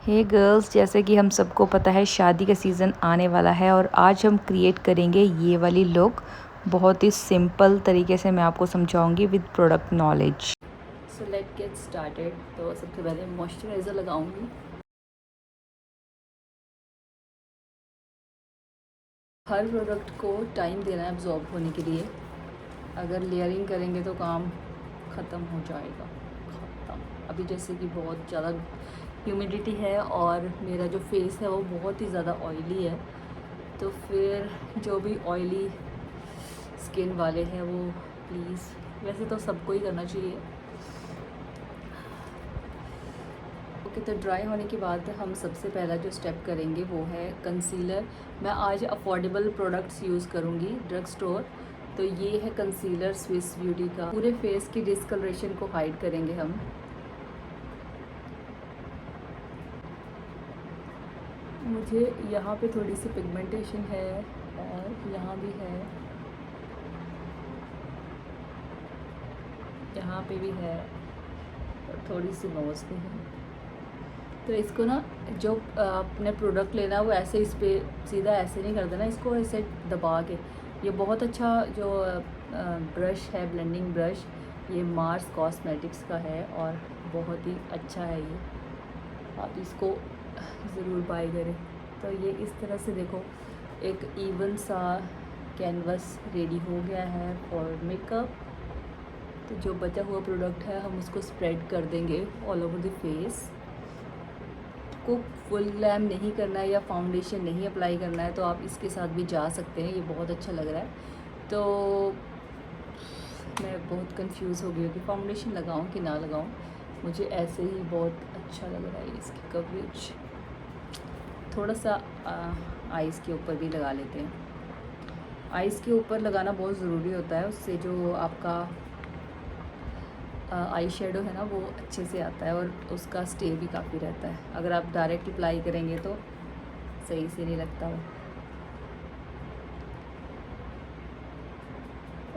हे girls, जैसे कि हम सबको पता है शादी का सीज़न आने वाला है और आज हम क्रिएट करेंगे ये वाली लुक। बहुत ही सिंपल तरीके से मैं आपको समझाऊंगी with product knowledge. So let get started. तो सबसे पहले मॉइस्चराइज़र लगाऊंगी। हर प्रोडक्ट को टाइम देना है एब्जॉर्ब होने के लिए। अगर लेयरिंग करेंगे तो काम ख़त्म हो जाएगा। ख़त्म। अभी जैसे कि बहुत ज़्यादा ह्यूमिडिटी है और मेरा जो फेस है वो बहुत ही ज़्यादा ऑयली है, तो फिर जो भी ऑयली स्किन वाले हैं वो प्लीज़, वैसे तो सबको ही करना चाहिए। ओके, तो ड्राई होने के बाद हम सबसे पहला जो स्टेप करेंगे वो है कंसीलर। मैं आज अफोर्डेबल प्रोडक्ट्स यूज़ करूँगी ड्रग स्टोर। तो ये है कंसीलर स्विस ब्यूटी का। पूरे फेस की डिस्कलरेशन को हाइड करेंगे हम। मुझे यहाँ पे थोड़ी सी पिगमेंटेशन है और यहाँ भी है, यहाँ पे भी है और थोड़ी सी नोज़ पे है। तो इसको ना, जो आपने प्रोडक्ट लेना वो ऐसे इस पर सीधा ऐसे नहीं कर देना, इसको ऐसे दबा के। ये बहुत अच्छा जो ब्रश है, ब्लेंडिंग ब्रश, ये मार्स कॉस्मेटिक्स का है और बहुत ही अच्छा है ये। आप इसको ज़रूर बाय करें। तो ये इस तरह से देखो, एक इवन सा कैनवस रेडी हो गया है फॉर मेकअप। तो जो बचा हुआ प्रोडक्ट है हम उसको स्प्रेड कर देंगे ऑल ओवर द फेस। को फुल ग्लैम नहीं करना है या फाउंडेशन नहीं अप्लाई करना है तो आप इसके साथ भी जा सकते हैं। ये बहुत अच्छा लग रहा है। तो मैं बहुत कंफ्यूज हो गई हूँ कि फाउंडेशन लगाऊँ कि ना लगाऊँ। मुझे ऐसे ही बहुत अच्छा लग रहा है इसकी कवरेज। थोड़ा सा आइज़ के ऊपर भी लगा लेते हैं। आइज़ के ऊपर लगाना बहुत ज़रूरी होता है, उससे जो आपका आई शेडो है ना वो अच्छे से आता है और उसका स्टे भी काफ़ी रहता है। अगर आप डायरेक्ट अप्लाई करेंगे तो सही से नहीं लगता वो।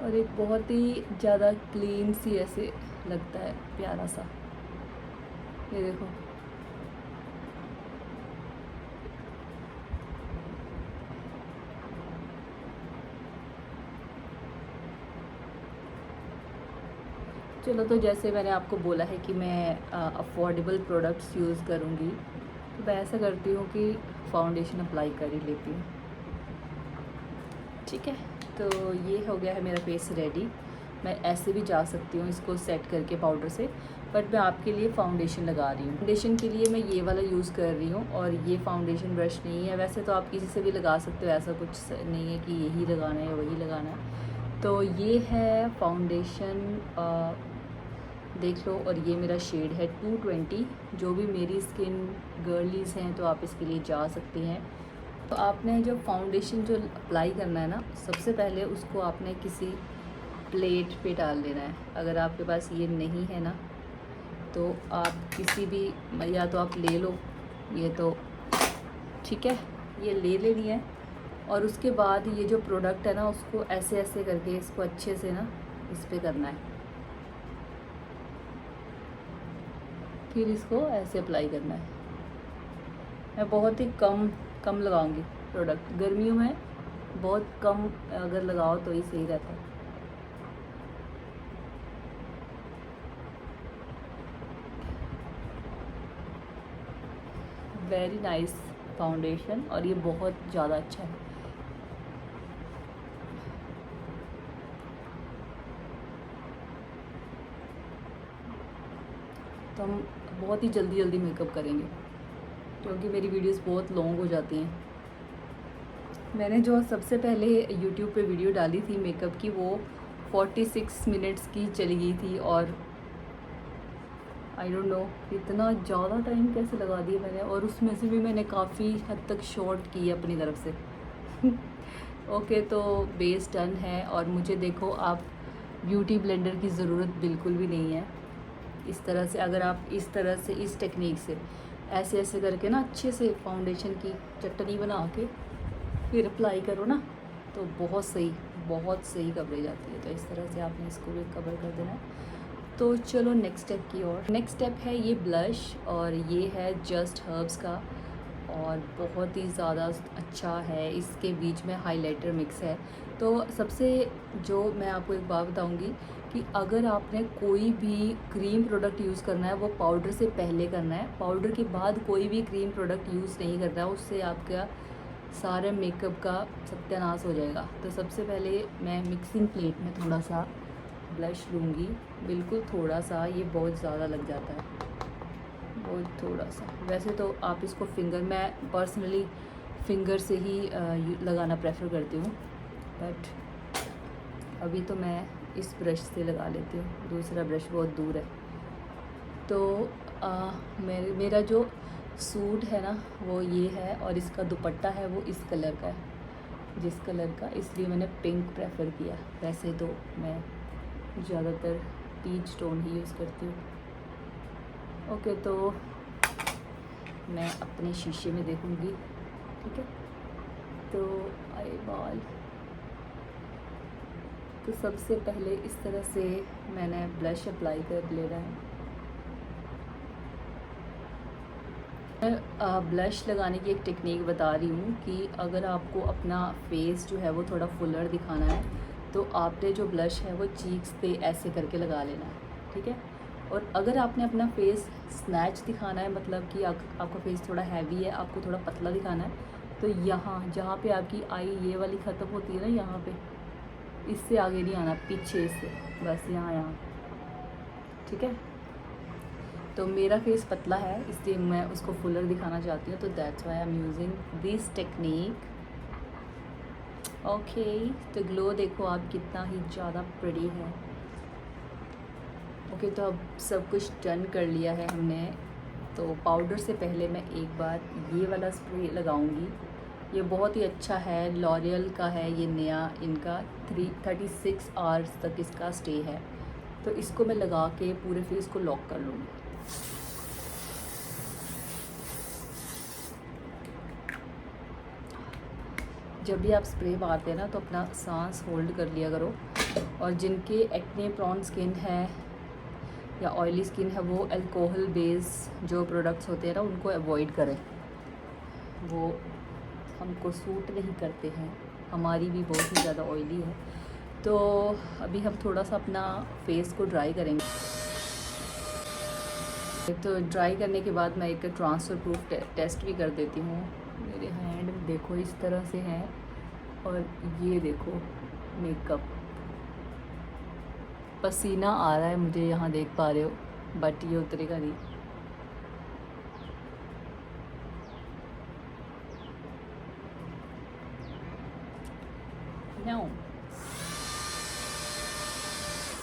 और एक बहुत ही ज़्यादा क्लीन सी ऐसे लगता है, प्यारा सा। ये देखो, चलो। तो जैसे मैंने आपको बोला है कि मैं अफोर्डेबल प्रोडक्ट्स यूज़ करूँगी, तो मैं ऐसा करती हूँ कि फाउंडेशन अप्लाई कर ही लेती हूँ। ठीक है, तो ये हो गया है मेरा फेस रेडी। मैं ऐसे भी जा सकती हूँ इसको सेट करके पाउडर से, बट मैं आपके लिए फ़ाउंडेशन लगा रही हूँ। फाउंडेशन के लिए मैं ये वाला यूज़ कर रही हूँ और ये फाउंडेशन ब्रश नहीं है। वैसे तो आप किसी से भी लगा सकते हो, ऐसा कुछ नहीं है कि यही लगाना है या वही लगाना है। तो ये है फाउंडेशन, देख लो। और ये मेरा शेड है 220। जो भी मेरी स्किन गर्लीज़ हैं तो आप इसके लिए जा सकती हैं। तो आपने जो फाउंडेशन जो अप्लाई करना है ना, सबसे पहले उसको आपने किसी प्लेट पे डाल देना है। अगर आपके पास ये नहीं है ना तो आप किसी भी, या तो आप ले लो ये, तो ठीक है, ये ले लेनी है। और उसके बाद ये जो प्रोडक्ट है ना उसको ऐसे ऐसे करके इसको अच्छे से ना इस पर करना है, फिर इसको ऐसे अप्लाई करना है। मैं बहुत ही कम लगाऊंगी प्रोडक्ट। गर्मियों में बहुत कम अगर लगाओ तो ही सही रहता है। वेरी नाइस फाउंडेशन और ये बहुत ज़्यादा अच्छा है। तो हम बहुत ही जल्दी मेकअप करेंगे क्योंकि मेरी वीडियोस बहुत लॉन्ग हो जाती हैं। मैंने जो सबसे पहले यूट्यूब पे वीडियो डाली थी मेकअप की, वो 46 मिनट्स की चली गई थी और आई डोंट नो इतना ज़्यादा टाइम कैसे लगा दिया मैंने। और उसमें से भी मैंने काफ़ी हद तक शॉर्ट की अपनी तरफ से। ओके, तो बेस डन है। और मुझे देखो, आप ब्यूटी ब्लेंडर की ज़रूरत बिल्कुल भी नहीं है। इस तरह से, अगर आप इस तरह से, इस टेक्निक से ऐसे ऐसे करके ना अच्छे से फाउंडेशन की चटनी बना के फिर अप्लाई करो ना, तो बहुत सही कवरेज आती है। तो इस तरह से आपने इसको भी कवर कर देना है। तो चलो नेक्स्ट स्टेप की ओर। नेक्स्ट स्टेप है ये ब्लश, और ये है जस्ट हर्ब्स का, और बहुत ही ज़्यादा अच्छा है। इसके बीच में हाइलाइटर मिक्स है। तो सबसे जो मैं आपको एक बात बताऊंगी कि अगर आपने कोई भी क्रीम प्रोडक्ट यूज़ करना है वो पाउडर से पहले करना है, पाउडर के बाद कोई भी क्रीम प्रोडक्ट यूज़ नहीं करना है, उससे आपका सारे मेकअप का सत्यानाश हो जाएगा। तो सबसे पहले मैं मिक्सिंग प्लेट में थोड़ा सा ब्लश लूँगी, बिल्कुल थोड़ा सा, ये बहुत ज़्यादा लग जाता है, बहुत थोड़ा सा। वैसे तो आप इसको फिंगर, मैं पर्सनली फिंगर से ही लगाना प्रेफर करती हूँ, बट अभी तो मैं इस ब्रश से लगा लेती हूँ, दूसरा ब्रश बहुत दूर है। तो मेरा जो सूट है ना वो ये है, और इसका दुपट्टा है वो इस कलर का है, जिस कलर का, इसलिए मैंने पिंक प्रेफर किया। वैसे तो मैं ज़्यादातर पीच टोन ही यूज़ करती हूँ। ओके, तो मैं अपने शीशे में देखूँगी, ठीक है। तो आई बाल, तो सबसे पहले इस तरह से मैंने ब्लश अप्लाई कर लेना है। मैं ब्लश लगाने की एक टेक्निक बता रही हूँ कि अगर आपको अपना फेस जो है वो थोड़ा फुलर दिखाना है तो आपने जो ब्लश है वो चीक्स पे ऐसे करके लगा लेना है, ठीक है। और अगर आपने अपना फेस स्नैच दिखाना है, मतलब कि आपका फेस थोड़ा हैवी है, आपको थोड़ा पतला दिखाना है, तो यहाँ जहाँ पे आपकी आई ये वाली ख़त्म होती है ना, यहाँ पे, इससे आगे नहीं आना, पीछे से, बस यहाँ, ठीक है। तो मेरा फेस पतला है इसलिए मैं उसको फुलर दिखाना चाहती हूँ, तो that's why I am using this technique. Okay, तो ग्लो देखो आप कितना ही ज़्यादा प्रिटी है। ओके, तो अब सब कुछ डन कर लिया है हमने। तो पाउडर से पहले मैं एक बार ये वाला स्प्रे लगाऊंगी। ये बहुत ही अच्छा है, लॉरियल का है ये, नया इनका 36 आवर्स तक इसका स्टे है। तो इसको मैं लगा के पूरे फेस को लॉक कर लूँगी। जब भी आप स्प्रे मारते हैं ना तो अपना सांस होल्ड कर लिया करो, और जिनके एक्ने प्रॉन स्किन है या ऑयली स्किन है वो अल्कोहल बेस जो प्रोडक्ट्स होते हैं ना उनको अवॉइड करें, वो हमको सूट नहीं करते हैं, हमारी भी बहुत ही ज़्यादा ऑयली है। तो अभी हम थोड़ा सा अपना फेस को ड्राई करेंगे। तो ड्राई करने के बाद मैं एक ट्रांसफ़र प्रूफ टेस्ट भी कर देती हूँ। मेरे हैंड देखो इस तरह से हैं, और ये देखो मेकअप, पसीना आ रहा है मुझे, यहाँ देख पा रहे हो, बट ये उतरेगा नहीं। नो,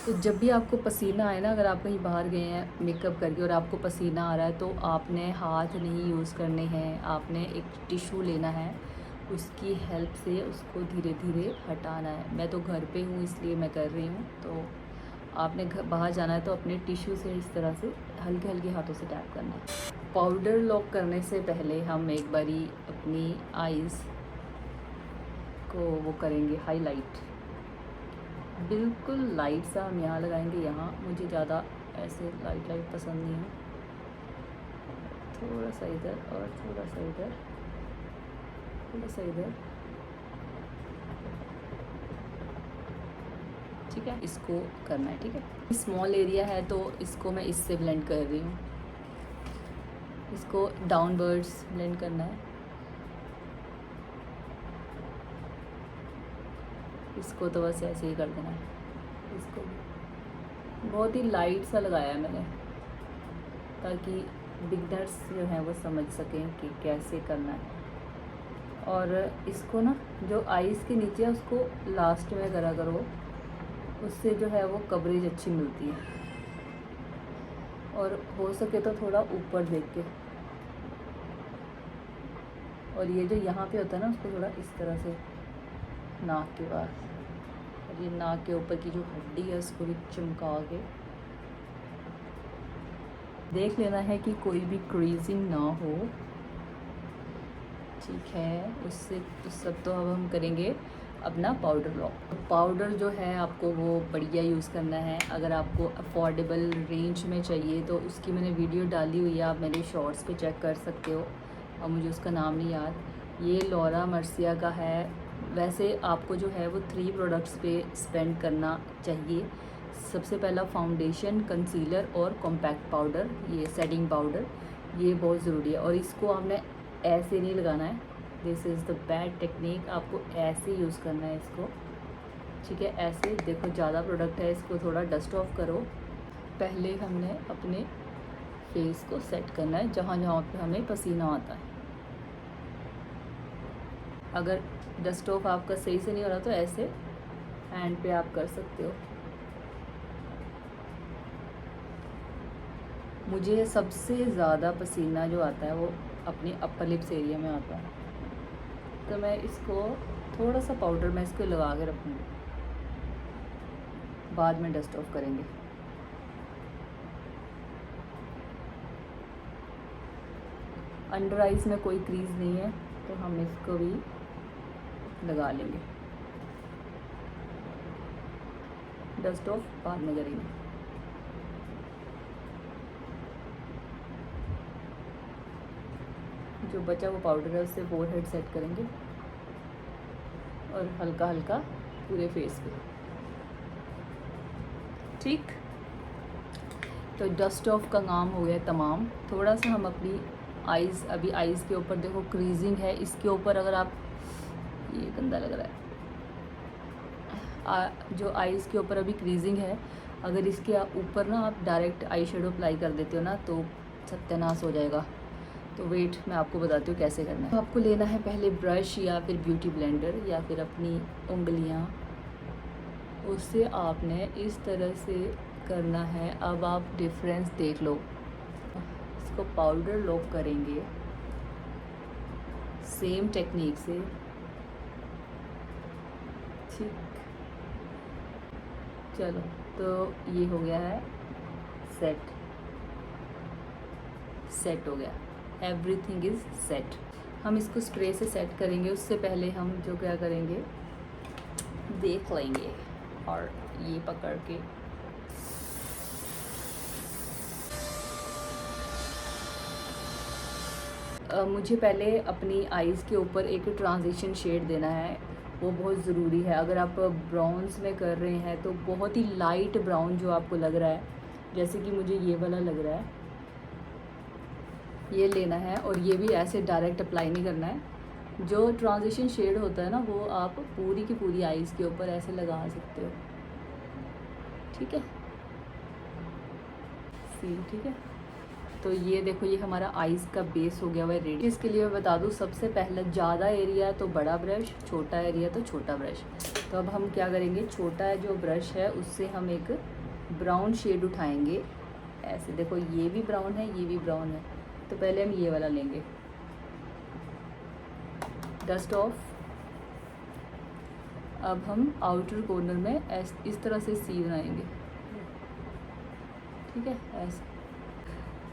तो जब भी आपको पसीना आए ना, अगर आप कहीं बाहर गए हैं मेकअप करके और आपको पसीना आ रहा है, तो आपने हाथ नहीं यूज़ करने हैं, आपने एक टिशू लेना है, उसकी हेल्प से उसको धीरे धीरे हटाना है। मैं तो घर पे हूँ इसलिए मैं कर रही हूँ, तो आपने बाहर जाना है तो अपने टिश्यू से इस तरह से हल्के हल्के हाथों से टैप करना है। पाउडर लॉक करने से पहले हम एक बारी अपनी आईज़ को वो करेंगे हाईलाइट, बिल्कुल लाइट सा हम यहाँ लगाएंगे। यहाँ मुझे ज़्यादा ऐसे लाइट पसंद नहीं है, थोड़ा सा इधर और थोड़ा सा इधर, थोड़ा सा इधर, ठीक है। इसको करना है, ठीक है। स्मॉल एरिया है तो इसको मैं इससे ब्लेंड कर रही हूँ, इसको डाउनवर्ड्स ब्लेंड करना है। इसको तो बस ऐसे ही कर देना है। इसको बहुत ही लाइट सा लगाया है मैंने, ताकि बिगनर्स जो हैं वो समझ सकें कि कैसे करना है। और इसको ना जो आईज़ के नीचे है उसको लास्ट में करा करो, उससे जो है वो कवरेज अच्छी मिलती है। और हो सके तो थोड़ा ऊपर देख के, और ये जो यहाँ पे होता है ना उसको थोड़ा इस तरह से नाक के पास, और ये नाक के ऊपर की जो हड्डी है उसको भी चमका के देख लेना है कि कोई भी क्रीजिंग ना हो, ठीक है। उससे तो सब तो अब हम करेंगे अपना पाउडर लॉक। पाउडर जो है आपको वो बढ़िया यूज़ करना है। अगर आपको अफोर्डेबल रेंज में चाहिए तो उसकी मैंने वीडियो डाली हुई है, आप मेरे शॉर्ट्स पे चेक कर सकते हो, और मुझे उसका नाम नहीं याद। ये लॉरा मर्सिया का है। वैसे आपको जो है वो 3 प्रोडक्ट्स पे स्पेंड करना चाहिए। सबसे पहला फाउंडेशन, कंसीलर और कॉम्पैक्ट पाउडर, ये सेटिंग पाउडर, ये बहुत ज़रूरी है। और इसको आपने ऐसे नहीं लगाना है, this is the bad technique. आपको ऐसे यूज़ करना है इसको, ठीक है। ऐसे देखो, ज़्यादा प्रोडक्ट है, इसको थोड़ा डस्ट ऑफ करो। पहले हमने अपने फेस को सेट करना है जहाँ जहाँ पे हमें पसीना आता है। अगर डस्ट ऑफ आपका सही से नहीं हो रहा तो ऐसे हैंड पे आप कर सकते हो। मुझे सबसे ज़्यादा पसीना जो आता है वो अपनी अपर लिप्स एरिया में आता है, तो मैं इसको थोड़ा सा पाउडर मैं इसको लगा के रखूँगी, बाद में डस्ट ऑफ करेंगे। अंडर आइज़ में कोई क्रीज नहीं है तो हम इसको भी लगा लेंगे, डस्ट ऑफ बाद में करेंगे। जो बचा वो पाउडर है उससे फोरहेड सेट करेंगे और हल्का हल्का पूरे फेस पे, ठीक। तो डस्ट ऑफ का काम हो गया तमाम। थोड़ा सा हम अपनी आइज़, अभी आइज़ के ऊपर देखो क्रीजिंग है, इसके ऊपर अगर आप, ये गंदा लग रहा है, जो आइज़ के ऊपर अभी क्रीजिंग है, अगर इसके ऊपर ना आप डायरेक्ट आई शेडो अप्लाई कर देते हो ना तो सत्यानाश हो जाएगा। तो वेट, मैं आपको बताती हूँ कैसे करना है। तो आपको लेना है पहले ब्रश या फिर ब्यूटी ब्लेंडर या फिर अपनी उंगलियाँ, उससे आपने इस तरह से करना है। अब आप डिफरेंस देख लो। इसको पाउडर लॉक करेंगे सेम टेक्निक से, ठीक। चलो, तो ये हो गया है सेट, सेट हो गया, एवरीथिंग इज़ सेट। हम इसको स्प्रे से सेट करेंगे, उससे पहले हम जो क्या करेंगे देख लेंगे, और ये पकड़ के मुझे पहले अपनी आइज़ के ऊपर एक ट्रांजिशन शेड देना है, वो बहुत ज़रूरी है। अगर आप ब्राउन्स में कर रहे हैं तो बहुत ही लाइट ब्राउन जो आपको लग रहा है, जैसे कि मुझे ये वाला लग रहा है, ये लेना है। और ये भी ऐसे डायरेक्ट अप्लाई नहीं करना है। जो ट्रांजिशन शेड होता है ना वो आप पूरी की पूरी आइज़ के ऊपर ऐसे लगा सकते हो, ठीक है, सी, ठीक है। तो ये देखो, ये हमारा आइज़ का बेस हो गया हुआ है रेडी। इसके लिए मैं बता दूँ, सबसे पहले ज़्यादा एरिया तो बड़ा ब्रश, छोटा एरिया तो छोटा ब्रश। तो अब हम क्या करेंगे, छोटा जो ब्रश है उससे हम एक ब्राउन शेड उठाएंगे, ऐसे देखो, ये भी ब्राउन है, ये भी ब्राउन है, तो पहले हम ये वाला लेंगे, डस्ट ऑफ। अब हम आउटर कॉर्नर में इस तरह से सी बनाएंगे, ठीक है, ऐसे।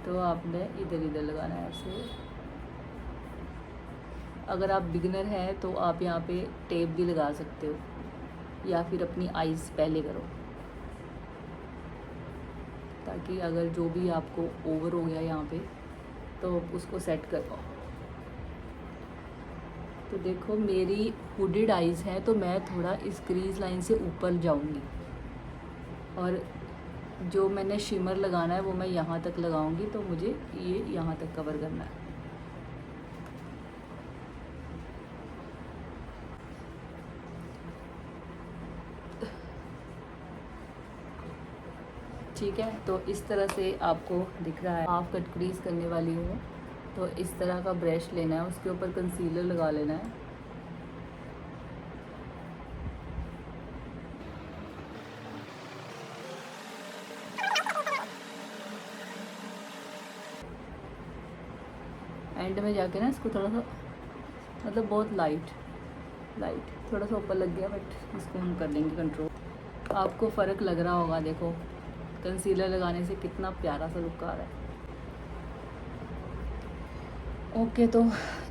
तो आपने इधर इधर लगाना है ऐसे। अगर आप बिगिनर हैं तो आप यहाँ पे टेप भी लगा सकते हो, या फिर अपनी आइज़ पहले करो, ताकि अगर जो भी आपको ओवर हो गया यहाँ पे तो उसको सेट कर पाओ। तो देखो, मेरी हुडेड आइज़ है तो मैं थोड़ा इस क्रीज लाइन से ऊपर जाऊँगी, और जो मैंने शिमर लगाना है वो मैं यहाँ तक लगाऊंगी, तो मुझे ये यहाँ तक कवर करना है। ठीक है, तो इस तरह से आपको दिख रहा है। हाफ कट क्रीज करने वाली हूँ, तो इस तरह का ब्रश लेना है, उसके ऊपर कंसीलर लगा लेना है। एंड में जाके ना इसको थोड़ा सा, मतलब बहुत लाइट थोड़ा सा ऊपर लग गया, बट इसको हम कर लेंगे कंट्रोल। आपको फ़र्क लग रहा होगा, देखो कंसीलर लगाने से कितना प्यारा सा लुक आ रहा है। ओके, तो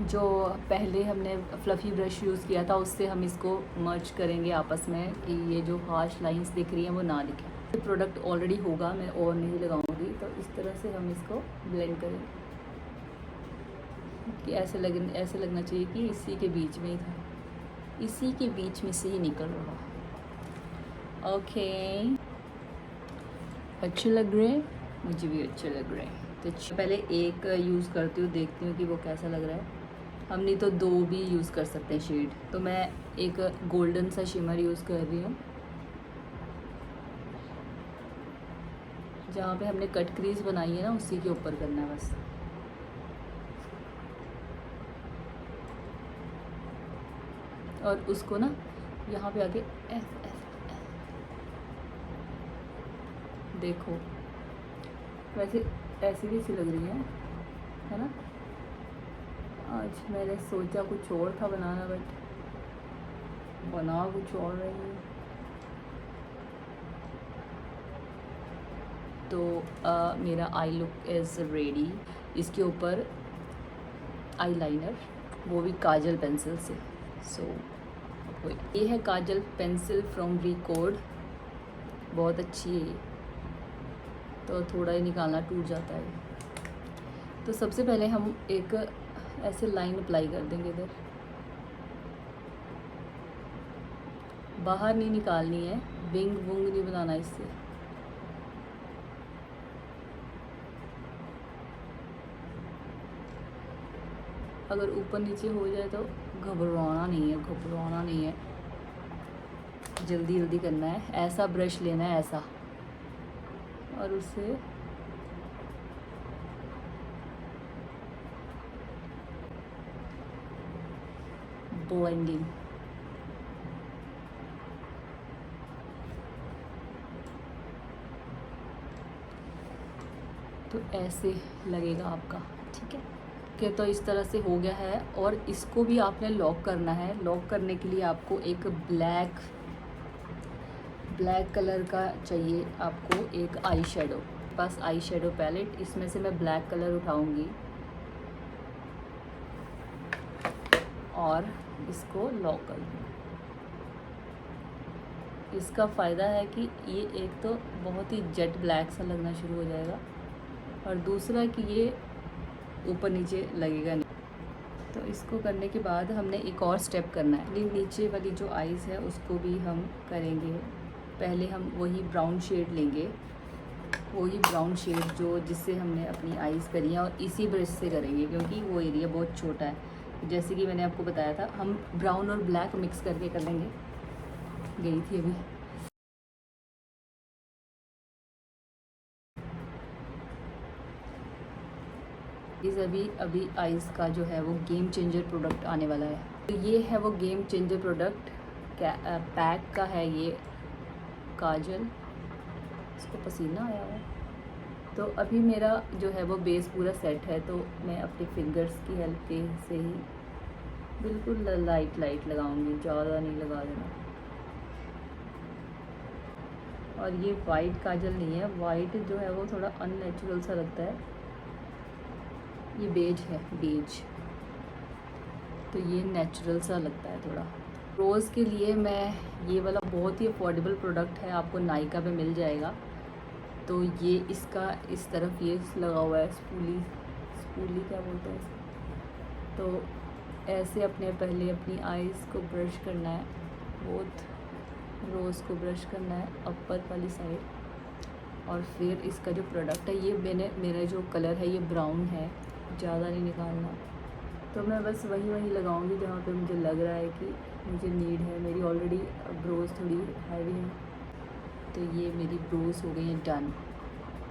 जो पहले हमने फ्लफ़ी ब्रश यूज़ किया था उससे हम इसको मर्ज करेंगे आपस में कि ये जो हार्श लाइंस दिख रही हैं वो ना दिखें। ये प्रोडक्ट ऑलरेडी होगा, मैं और नहीं लगाऊंगी, तो इस तरह से हम इसको ब्लेंड करेंगे कि ऐसे लगना चाहिए कि इसी के बीच में ही था, इसी के बीच में से ही निकल रहा। ओके, अच्छे लग रहे हैं, मुझे भी अच्छे लग रहे हैं। तो पहले एक यूज़ करती हूँ, देखती हूँ कि वो कैसा लग रहा है। हम नहीं तो 2 भी यूज़ कर सकते हैं शेड। तो मैं एक गोल्डन सा शिमर यूज़ कर रही हूँ, जहाँ पे हमने कट क्रीज बनाई है ना उसी के ऊपर करना है बस। और उसको ना यहाँ पे आके देखो, वैसे ऐसी भी सी लग रही है ना। आज मैंने सोचा कुछ और था बनाना, बट बना कुछ और रही है। तो मेरा आई लुक इज़ रेडी। इसके ऊपर आई लाइनर, वो भी काजल पेंसिल से। ये है काजल पेंसिल फ्रॉम रिकॉर्ड, बहुत अच्छी है ये, तो थोड़ा ही निकालना टूट जाता है। तो सबसे पहले हम एक ऐसे लाइन अप्लाई कर देंगे इधर, बाहर नहीं निकालनी है, विंग वुंग नहीं बनाना इससे। अगर ऊपर नीचे हो जाए तो घबराना नहीं है, जल्दी जल्दी करना है। ऐसा ब्रश लेना है, ऐसा, और उसे ब्लेंडिंग। तो ऐसे लगेगा आपका, ठीक है। तो इस तरह से हो गया है। और इसको भी आपने लॉक करना है। लॉक करने के लिए आपको एक ब्लैक कलर का चाहिए, आपको एक आई शेडो। बस आई शेडो पैलेट, इसमें से मैं ब्लैक कलर उठाऊंगी और इसको लॉक कर दूँगी। इसका फ़ायदा है कि ये एक तो बहुत ही जेट ब्लैक सा लगना शुरू हो जाएगा, और दूसरा कि ये ऊपर नीचे लगेगा नहीं। तो इसको करने के बाद हमने एक और स्टेप करना है। नीचे वाली जो आइज़ है उसको भी हम करेंगे। पहले हम वही ब्राउन शेड लेंगे, वही ब्राउन शेड जो जिससे हमने अपनी आइज़ करी है, और इसी ब्रश से करेंगे क्योंकि वो एरिया बहुत छोटा है। जैसे कि मैंने आपको बताया था, हम ब्राउन और ब्लैक मिक्स करके कर लेंगे। गई थी अभी। अभी आइज़ का जो है वो गेम चेंजर प्रोडक्ट आने वाला है। तो ये है वो गेम चेंजर प्रोडक्ट, पैक का है ये काजल। इसको पसीना आया है। तो अभी मेरा जो है वो बेस पूरा सेट है, तो मैं अपने फिंगर्स की हेल्प के से ही बिल्कुल लाइट लगाऊंगी, ज़्यादा नहीं लगा देना। और ये वाइट काजल नहीं है, वाइट जो है वो थोड़ा अननेचुरल सा लगता है। ये बेज है, बेज, तो ये नेचुरल सा लगता है थोड़ा। रोज़ के लिए मैं ये वाला बहुत ही अफोर्डेबल प्रोडक्ट है, आपको नायका पे मिल जाएगा। तो ये इसका इस तरफ ये लगा हुआ है, स्पूली क्या बोलते हैं इसको। तो ऐसे पहले अपनी आइज़ को ब्रश करना है, बहुत रोज़ को ब्रश करना है अपर वाली साइड, और फिर इसका जो प्रोडक्ट है ये मेरा जो कलर है ये ब्राउन है, ज़्यादा नहीं निकालना। तो मैं बस वही लगाऊंगी जहाँ पे मुझे लग रहा है कि मुझे नीड है। मेरी ऑलरेडी ब्रोज थोड़ी हैवी है, तो ये मेरी ब्रोज हो गई हैं डन।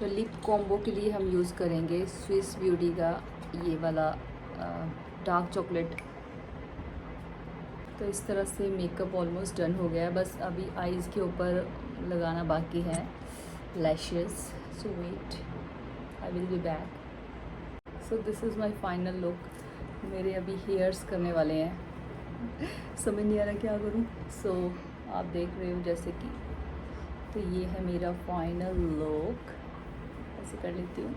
तो लिप कॉम्बो के लिए हम यूज़ करेंगे स्विस ब्यूटी का ये वाला डार्क चॉकलेट। तो इस तरह से मेकअप ऑलमोस्ट डन हो गया है, बस अभी आइज़ के ऊपर लगाना बाकी है lashes. So wait, I will be back. So this is my final look. मेरे अभी हेयर्स करने वाले हैं, समझ नहीं आ रहा क्या करूँ। सो आप देख रहे हो जैसे कि, तो ये है मेरा फाइनल लुक। ऐसे कर लेती हूँ।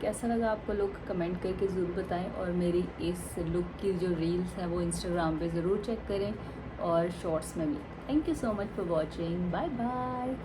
कैसा लगा आपको लुक कमेंट करके ज़रूर बताएं, और मेरी इस लुक की जो रील्स हैं वो इंस्टाग्राम पे ज़रूर चेक करें और शॉर्ट्स में भी। Thank you so much for watching, bye bye.